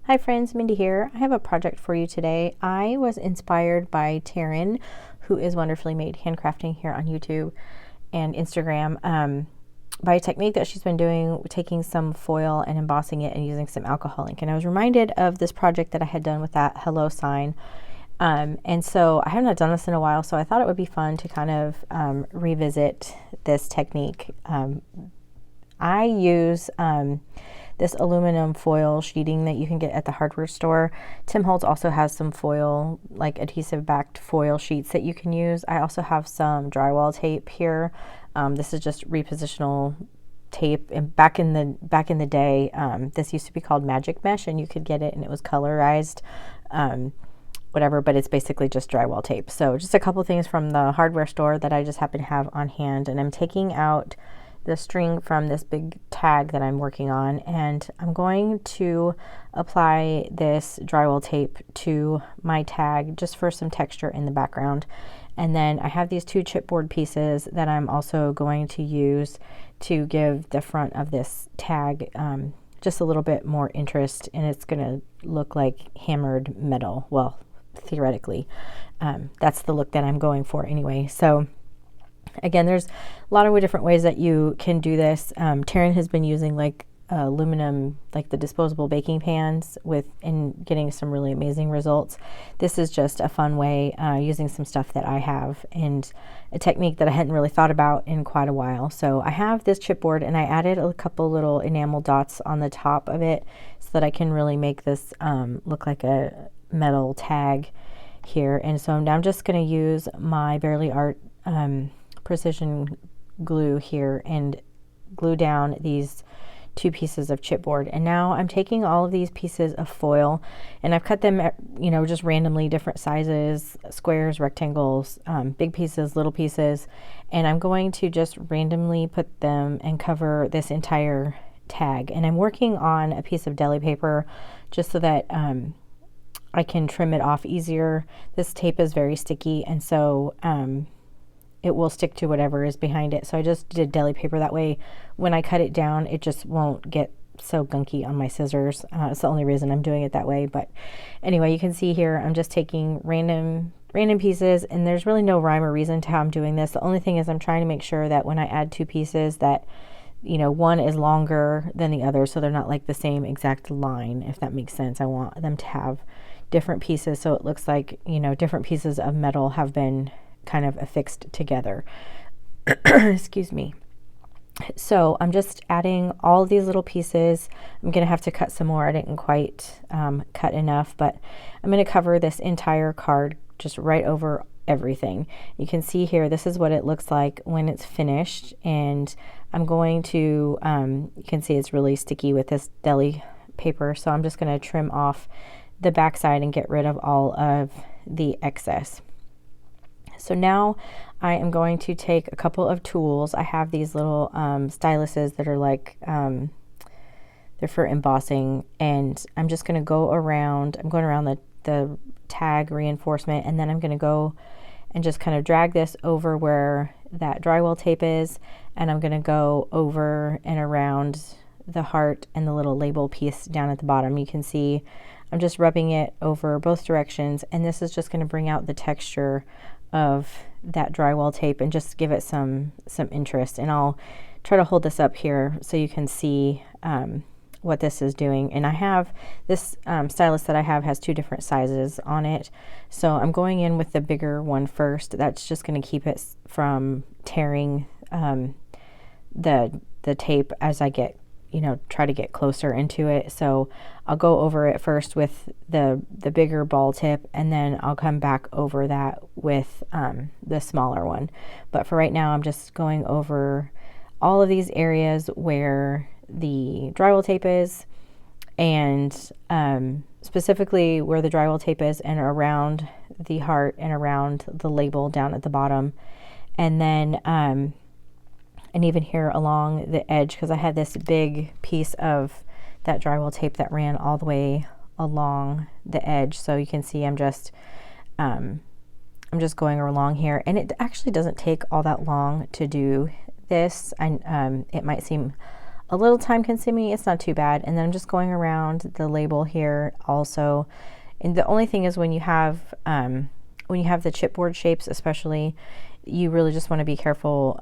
Hi friends, Mindy here. I have a project for you today. I was inspired by Taryn, who is Wonderfully Made Handcrafting here on YouTube and Instagram, by a technique that she's been doing, taking some foil and embossing it and using some alcohol ink. And I was reminded of this project that I had done with that hello sign. And so I haven't done this in a while, so I thought it would be fun to kind of revisit this technique. I use this aluminum foil sheeting that you can get at the hardware store. Tim Holtz also has some foil, like adhesive backed foil sheets that you can use. I also have some drywall tape here. This is just repositional tape, and back in the day, this used to be called Magic Mesh, and you could get it and it was colorized, whatever, but it's basically just drywall tape. So just a couple things from the hardware store that I just happen to have on hand, and I'm taking out the string from this big tag that I'm working on, and I'm going to apply this drywall tape to my tag just for some texture in the background. And then I have these two chipboard pieces that I'm also going to use to give the front of this tag just a little bit more interest, and it's going to look like hammered metal. Well, theoretically, that's the look that I'm going for anyway. So again, there's a lot of different ways that you can do this. Taryn has been using like aluminum, like the disposable baking pans and getting some really amazing results. This is just a fun way, using some stuff that I have and a technique that I hadn't really thought about in quite a while. So I have this chipboard, and I added a couple little enamel dots on the top of it so that I can really make this look like a metal tag here. And so now I'm just going to use my Bearly Art precision glue here and glue down these two pieces of chipboard. And now I'm taking all of these pieces of foil, and I've cut them at, just randomly different sizes, squares, rectangles, big pieces, little pieces, and I'm going to just randomly put them and cover this entire tag. And I'm working on a piece of deli paper just so that I can trim it off easier. This tape is very sticky, and so it will stick to whatever is behind it. So I just did deli paper, that way when I cut it down it just won't get so gunky on my scissors. It's the only reason I'm doing it that way. But anyway, you can see here I'm just taking random pieces, and there's really no rhyme or reason to how I'm doing this. The only thing is I'm trying to make sure that when I add two pieces that one is longer than the other, so they're not like the same exact line, if that makes sense. I want them to have different pieces so it looks like different pieces of metal have been kind of affixed together. Excuse me. So I'm just adding all of these little pieces. I'm gonna have to cut some more. I didn't quite cut enough, but I'm gonna cover this entire card just right over everything. You can see here, this is what it looks like when it's finished, and I'm going to you can see it's really sticky with this deli paper, so I'm just going to trim off the back side and get rid of all of the excess. So now I am going to take a couple of tools. I have these little styluses that are like they're for embossing, and I'm just going to go around. I'm going around the tag reinforcement, and then I'm going to go and just kind of drag this over where that drywall tape is, and I'm going to go over and around the heart and the little label piece down at the bottom. You can see I'm just rubbing it over both directions, and this is just going to bring out the texture of that drywall tape and just give it some interest. And I'll try to hold this up here so you can see what this is doing. And I have this stylus that I have has two different sizes on it, so I'm going in with the bigger one first. That's just going to keep it from tearing the tape as I get try to get closer into it. So I'll go over it first with the bigger ball tip, and then I'll come back over that with the smaller one. But for right now, I'm just going over all of these areas where the drywall tape is, and specifically where the drywall tape is, and around the heart and around the label down at the bottom. And then and even here along the edge, because I had this big piece of that drywall tape that ran all the way along the edge. So you can see I'm just going along here, and it actually doesn't take all that long to do this. It might seem a little time consuming. It's not too bad. And then I'm just going around the label here also. And the only thing is when you have the chipboard shapes, especially, you really just want to be careful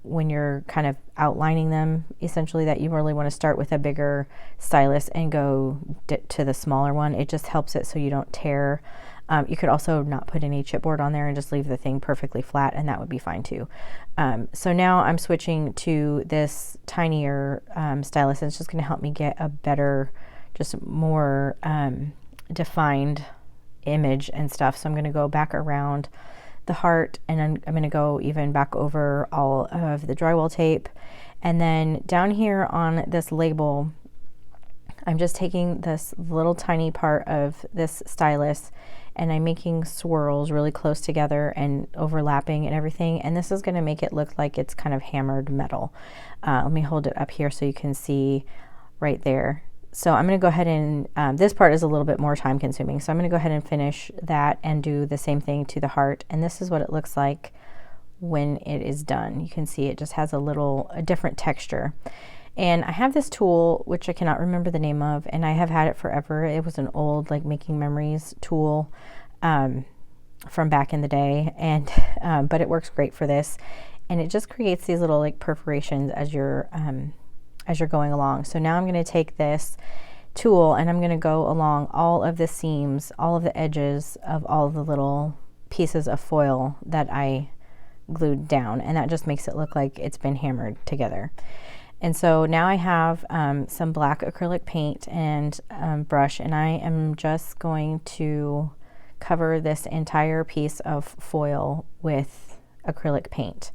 when you're kind of outlining them, essentially, that you really want to start with a bigger stylus and go to the smaller one. It just helps it so you don't tear. You could also not put any chipboard on there and just leave the thing perfectly flat, and that would be fine too. So now I'm switching to this tinier stylus, and it's just going to help me get a better, just more defined image and stuff. So I'm going to go back around the heart, and I'm going to go even back over all of the drywall tape. And then down here on this label, I'm just taking this little tiny part of this stylus and I'm making swirls really close together and overlapping and everything. And this is going to make it look like it's kind of hammered metal. Let me hold it up here so you can see right there. So I'm going to go ahead and, this part is a little bit more time consuming. So I'm going to go ahead and finish that and do the same thing to the heart. And this is what it looks like when it is done. You can see it just has a different texture. And I have this tool, which I cannot remember the name of, and I have had it forever. It was an old, like, making memories tool from back in the day. And, but it works great for this. And it just creates these little, like, perforations as you're going along. So now I'm going to take this tool and I'm going to go along all of the seams, all of the edges of all the little pieces of foil that I glued down, and that just makes it look like it's been hammered together. And so now I have some black acrylic paint and brush, and I am just going to cover this entire piece of foil with acrylic paint.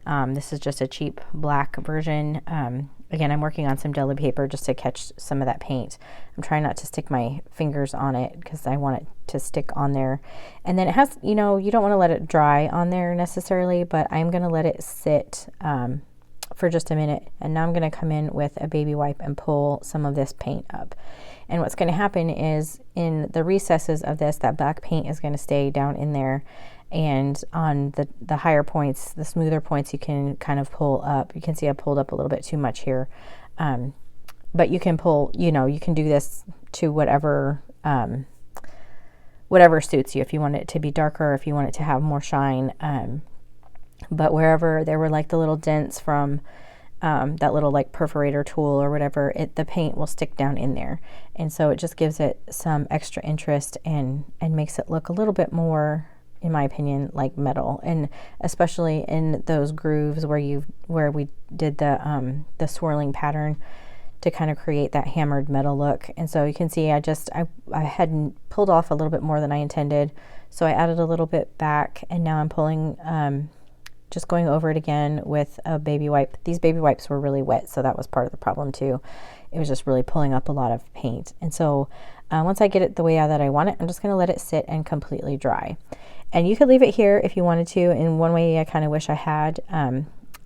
This is just a cheap black version. Again, I'm working on some deli paper just to catch some of that paint. I'm trying not to stick my fingers on it because I want it to stick on there. And then it has, you know, you don't want to let it dry on there necessarily, but I'm going to let it sit for just a minute. And now I'm going to come in with a baby wipe and pull some of this paint up. And what's going to happen is in the recesses of this, that black paint is going to stay down in there. And on the higher points, the smoother points, you can kind of pull up. You can see I pulled up a little bit too much here. But you can pull, you know, you can do this to whatever suits you. If you want it to be darker, if you want it to have more shine. But wherever there were like the little dents from that little like perforator tool or whatever, the paint will stick down in there. And so it just gives it some extra interest and makes it look a little bit more, in my opinion, like metal. And especially in those grooves where we did the swirling pattern to kind of create that hammered metal look. And so you can see I had pulled off a little bit more than I intended, so I added a little bit back, and now I'm pulling just going over it again with a baby wipe. These baby wipes were really wet, so that was part of the problem too. It was just really pulling up a lot of paint. And so once I get it the way that I want it, I'm just going to let it sit and completely dry. And you could leave it here if you wanted to. In one way, I kind of wish I had,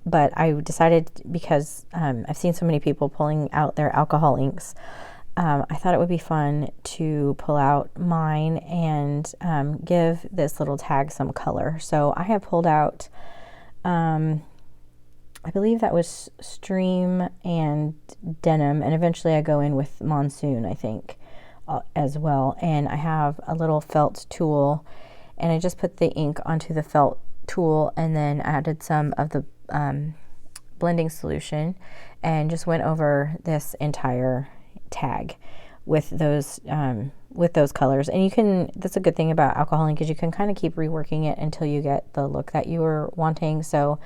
but I decided, because I've seen so many people pulling out their alcohol inks, I thought it would be fun to pull out mine and give this little tag some color. So I have pulled out, I believe that was Stream and Denim, and eventually I go in with Monsoon, I think, as well. And I have a little felt tool, and I just put the ink onto the felt tool and then added some of the blending solution and just went over this entire tag with those colors. And that's a good thing about alcohol ink, is you can kind of keep reworking it until you get the look that you were wanting. So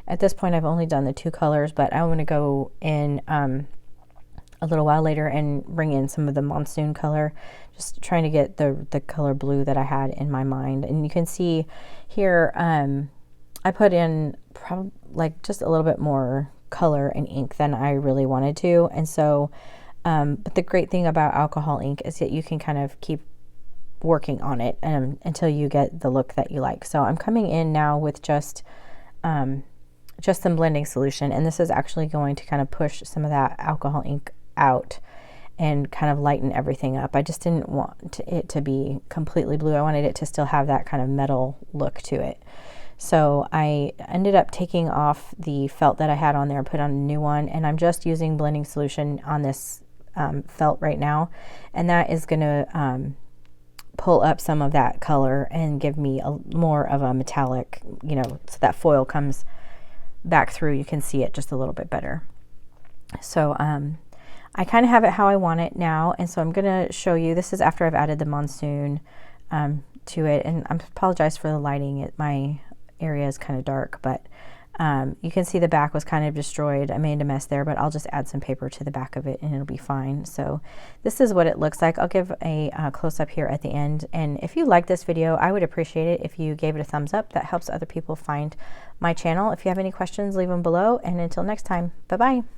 at this point I've only done the 2 colors, but I want to go in a little while later and bring in some of the Monsoon color, just trying to get the color blue that I had in my mind. And you can see here I put in like just a little bit more color and ink than I really wanted to. And so but the great thing about alcohol ink is that you can kind of keep working on it until you get the look that you like. So I'm coming in now with just some blending solution, and this is actually going to kind of push some of that alcohol ink out and kind of lighten everything up. I just didn't want it to be completely blue. I wanted it to still have that kind of metal look to it. So I ended up taking off the felt that I had on there and put on a new one, and I'm just using blending solution on this felt right now, and that is going to pull up some of that color and give me more of a metallic, you know, so that foil comes back through. You can see it just a little bit better. So I kind of have it how I want it now, and so I'm going to show you. This is after I've added the Monsoon to it, and I apologize for the lighting. My area is kind of dark, but you can see the back was kind of destroyed. I made a mess there, but I'll just add some paper to the back of it and it'll be fine. So this is what it looks like. I'll give a close-up here at the end, and if you like this video, I would appreciate it if you gave it a thumbs up. That helps other people find my channel. If you have any questions, leave them below, and until next time, bye-bye.